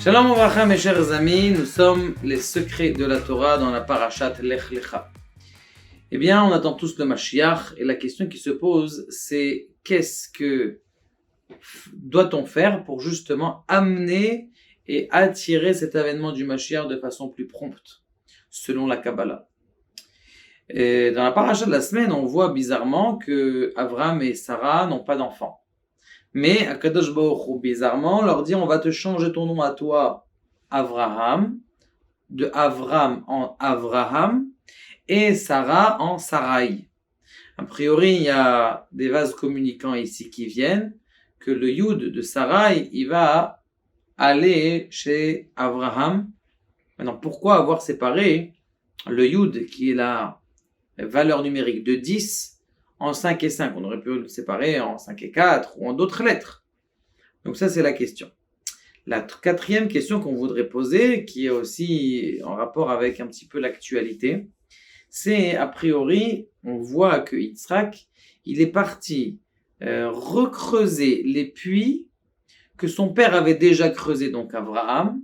Shalom Ouvracha mes chers amis, nous sommes les secrets de la Torah dans la parashat Lech Lecha. Eh bien, on attend tous le Mashiach et la question qui se pose, c'est qu'est-ce que doit-on faire pour justement amener et attirer cet avènement du Mashiach de façon plus prompte, selon la Kabbalah. Et dans la parasha de la semaine, on voit bizarrement que Abraham et Sarah n'ont pas d'enfants. Mais Akadosh Baruch Hu, bizarrement, leur dit on va te changer ton nom à toi, Avraham, de Avram en Avraham, et Sarah en Sarai. A priori, il y a des vases communicants ici qui viennent, que le Yud de Sarai, il va aller chez Avraham. Maintenant, pourquoi avoir séparé le Yud, qui est la valeur numérique de 10, en 5 et 5, on aurait pu le séparer en 5 et 4 ou en d'autres lettres. Donc ça, c'est la question. La quatrième question qu'on voudrait poser, qui est aussi en rapport avec un petit peu l'actualité, c'est a priori, on voit que Yitzhak, il est parti recreuser les puits que son père avait déjà creusés, donc Abraham,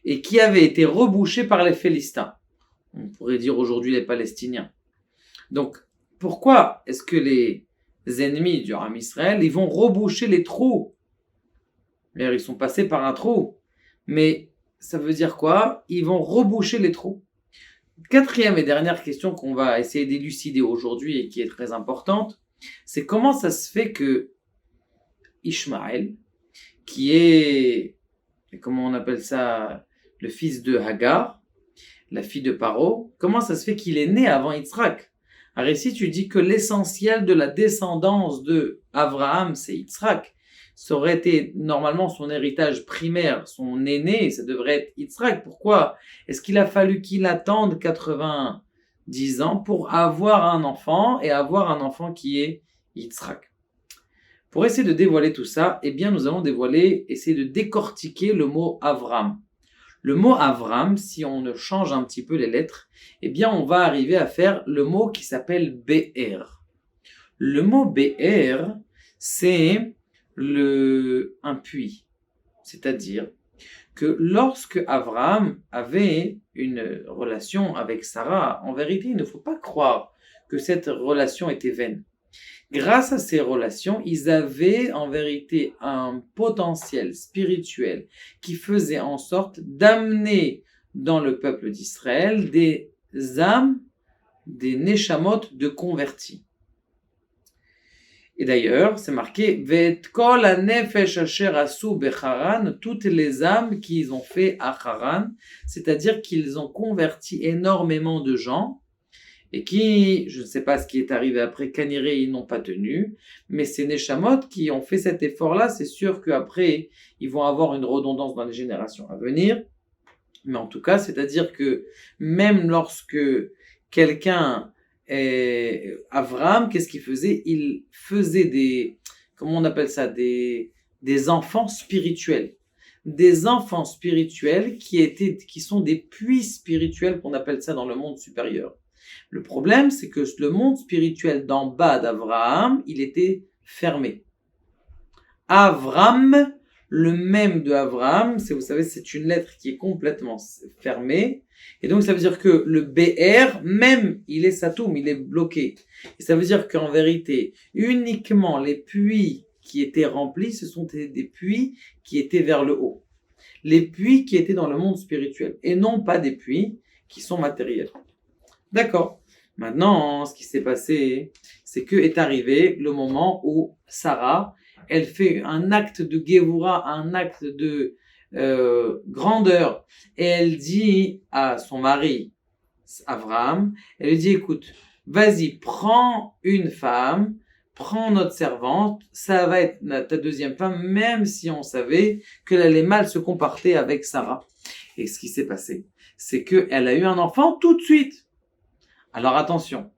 et qui avaient été rebouchés par les Philistins. On pourrait dire aujourd'hui les Palestiniens. Donc, pourquoi est-ce que les ennemis du Ham Israël, ils vont reboucher les trous? D'ailleurs, ils sont passés par un trou. Mais ça veut dire quoi? Ils vont reboucher les trous. Quatrième et dernière question qu'on va essayer d'élucider aujourd'hui et qui est très importante, c'est comment ça se fait que Ishmaël, qui est, comment on appelle ça, le fils de Hagar, la fille de Paro, comment ça se fait qu'il est né avant Yitzhak? Alors ici, tu dis que l'essentiel de la descendance de Abraham, c'est Yitzhak. Ça aurait été normalement son héritage primaire, son aîné, ça devrait être Yitzhak. Pourquoi est-ce qu'il a fallu qu'il attende 90 ans pour avoir un enfant et avoir un enfant qui est Yitzhak? Pour essayer de dévoiler tout ça, eh bien, nous allons essayer de décortiquer le mot Avram. Le mot Avram, si on ne change un petit peu les lettres, eh bien, on va arriver à faire le mot qui s'appelle Be'er. Le mot Be'er, c'est un puits. C'est-à-dire que lorsque Avram avait une relation avec Sarah, en vérité, il ne faut pas croire que cette relation était vaine. Grâce à ces relations, ils avaient en vérité un potentiel spirituel qui faisait en sorte d'amener dans le peuple d'Israël des âmes, des neshamot de convertis. Et d'ailleurs, c'est marqué Ve'et kol hanefesh asher asu becharan, toutes les âmes qu'ils ont fait à Haran, c'est-à-dire qu'ils ont converti énormément de gens. Et qui, je ne sais pas ce qui est arrivé après, Kaniré, ils n'ont pas tenu, mais ces Neshamot qui ont fait cet effort-là, c'est sûr qu'après, ils vont avoir une redondance dans les générations à venir. Mais en tout cas, c'est-à-dire que même lorsque quelqu'un, Avram, qu'est-ce qu'il faisait? Il faisait comment on appelle ça? Des enfants spirituels. Des enfants spirituels qui sont des puits spirituels, qu'on appelle ça dans le monde supérieur. Le problème, c'est que le monde spirituel d'en bas d'Avraham, il était fermé. Avram, le même de Avraham, vous savez, c'est une lettre qui est complètement fermée. Et donc, ça veut dire que le BR, même, il est satoum, il est bloqué. Et ça veut dire qu'en vérité, uniquement les puits qui étaient remplis, ce sont des puits qui étaient vers le haut. Les puits qui étaient dans le monde spirituel. Et non pas des puits qui sont matériels. D'accord. Maintenant, ce qui s'est passé, c'est que est arrivé le moment où Sarah, elle fait un acte de Gévoura, un acte de grandeur, et elle dit à son mari, Abraham, elle lui dit, écoute, vas-y, prends une femme, prends notre servante, ça va être ta deuxième femme, même si on savait qu'elle allait mal se comporter avec Sarah. Et ce qui s'est passé, c'est qu'elle a eu un enfant tout de suite. Alors attention,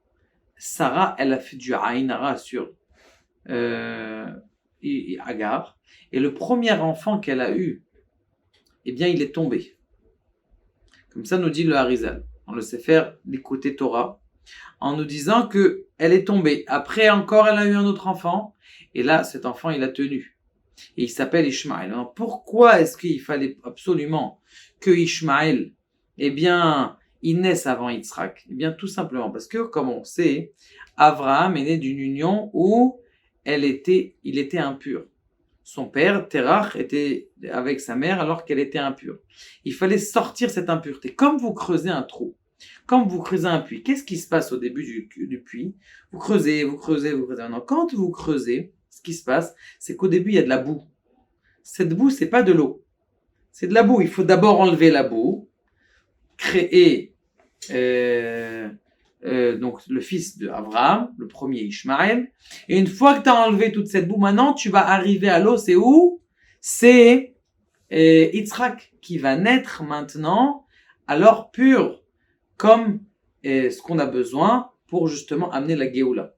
Sarah, elle a fait du Aïn Hara sur Hagar, et le premier enfant qu'elle a eu, eh bien, il est tombé. Comme ça nous dit le Harizal. On le sait faire l'écouter Torah, en nous disant que elle est tombée. Après encore, elle a eu un autre enfant, et là, cet enfant, il a tenu. Et il s'appelle Ishmaël. Alors, pourquoi est-ce qu'il fallait absolument que Ishmaël, eh bien, il naisse avant Yitzhak? Eh bien, tout simplement parce que, comme on sait, Abraham est né d'une union où il était impur. Son père, Terach, était avec sa mère alors qu'elle était impure. Il fallait sortir cette impureté. Comme vous creusez un trou, comme vous creusez un puits, qu'est-ce qui se passe au début du puits? Vous creusez, vous creusez, vous creusez. Maintenant, quand vous creusez, ce qui se passe, c'est qu'au début, il y a de la boue. Cette boue, c'est pas de l'eau. C'est de la boue. Il faut d'abord enlever la boue, créer donc le fils d'Abraham, le premier Ishmaël. Et une fois que tu as enlevé toute cette boue, maintenant tu vas arriver à l'eau. C'est où? C'est Yitzhak qui va naître maintenant, alors pur, comme ce qu'on a besoin pour justement amener la Géoula.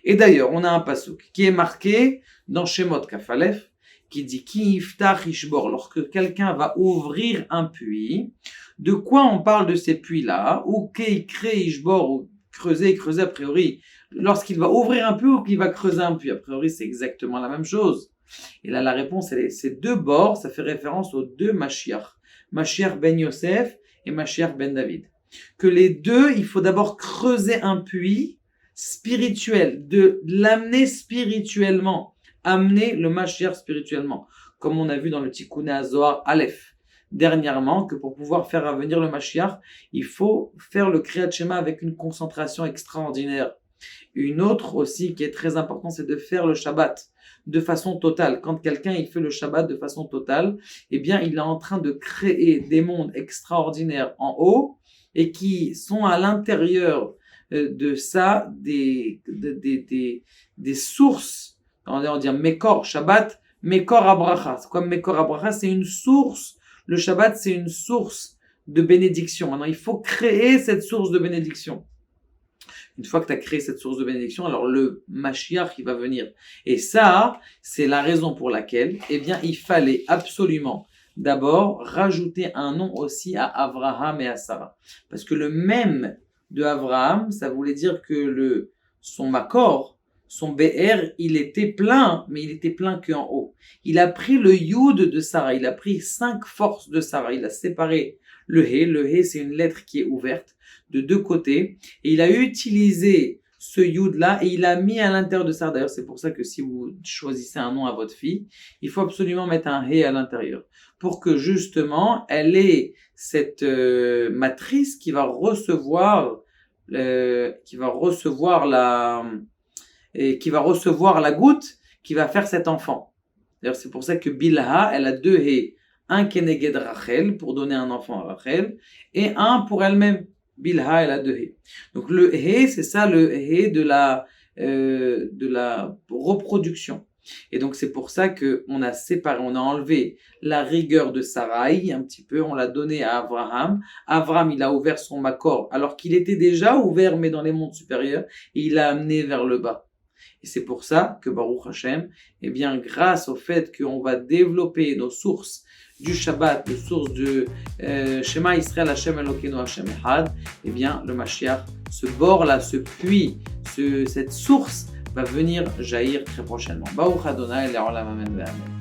Et d'ailleurs, on a un pasuk qui est marqué dans Shemot Kaf Alef, qui dit Ki iftach ishbor, lorsque quelqu'un va ouvrir un puits. De quoi on parle de ces puits-là? Ou Kei crée ishbor, ou creuser, a priori, lorsqu'il va ouvrir un puits ou qu'il va creuser un puits. A priori, c'est exactement la même chose. Et là, la réponse, c'est deux bords, ça fait référence aux deux Mashiach. Mashiach ben Yosef et Mashiach ben David. Que les deux, il faut d'abord creuser un puits spirituel, de l'amener spirituellement, amener le Mashiach spirituellement, comme on a vu dans le Tikkun HaZohar Aleph dernièrement, que pour pouvoir faire venir le Mashiach, il faut faire le Kriyat Shema avec une concentration extraordinaire. Une autre aussi qui est très importante, c'est de faire le Shabbat de façon totale. Quand quelqu'un il fait le Shabbat de façon totale, eh bien il est en train de créer des mondes extraordinaires en haut et qui sont à l'intérieur de ça des sources. On va dire Mekor Shabbat, Mekor Abracha. C'est quoi Mekor Abracha? C'est une source. Le Shabbat, c'est une source de bénédiction. Maintenant, il faut créer cette source de bénédiction. Une fois que tu as créé cette source de bénédiction, alors le Mashiach, il va venir. Et ça, c'est la raison pour laquelle, eh bien, il fallait absolument d'abord rajouter un nom aussi à Abraham et à Sarah. Parce que le même de Abraham, ça voulait dire que son Makor, son BR, il était plein, mais il était plein qu'en haut. Il a pris le Yud de Sarah, il a pris 5 forces de Sarah, il a séparé le He. Le He, c'est une lettre qui est ouverte de deux côtés, et il a utilisé ce Yud-là, et il a mis à l'intérieur de Sarah. D'ailleurs, c'est pour ça que si vous choisissez un nom à votre fille, il faut absolument mettre un He à l'intérieur, pour que justement, elle ait cette matrice qui va recevoir la goutte qui va faire cet enfant. D'ailleurs, c'est pour ça que Bilha, elle a 2 He. Un Keneged Rachel, pour donner un enfant à Rachel, et un pour elle-même. Bilha, elle a 2 He. Donc le He, c'est ça le He de la reproduction. Et donc c'est pour ça qu'on a séparé, on a enlevé la rigueur de Sarai un petit peu, on l'a donné à Abraham. Abraham, il a ouvert son Makor, alors qu'il était déjà ouvert, mais dans les mondes supérieurs, et il l'a amené vers le bas. Et c'est pour ça que Baruch Hashem, eh bien, grâce au fait qu'on va développer nos sources du Shabbat, nos sources de Shema Israël Hashem Elokeinu Hashem Echad, eh bien, le Mashiach, ce bord-là, ce puits, cette source va venir jaillir très prochainement. Baruch Adonai, Le'olam Amen Ve'Amen.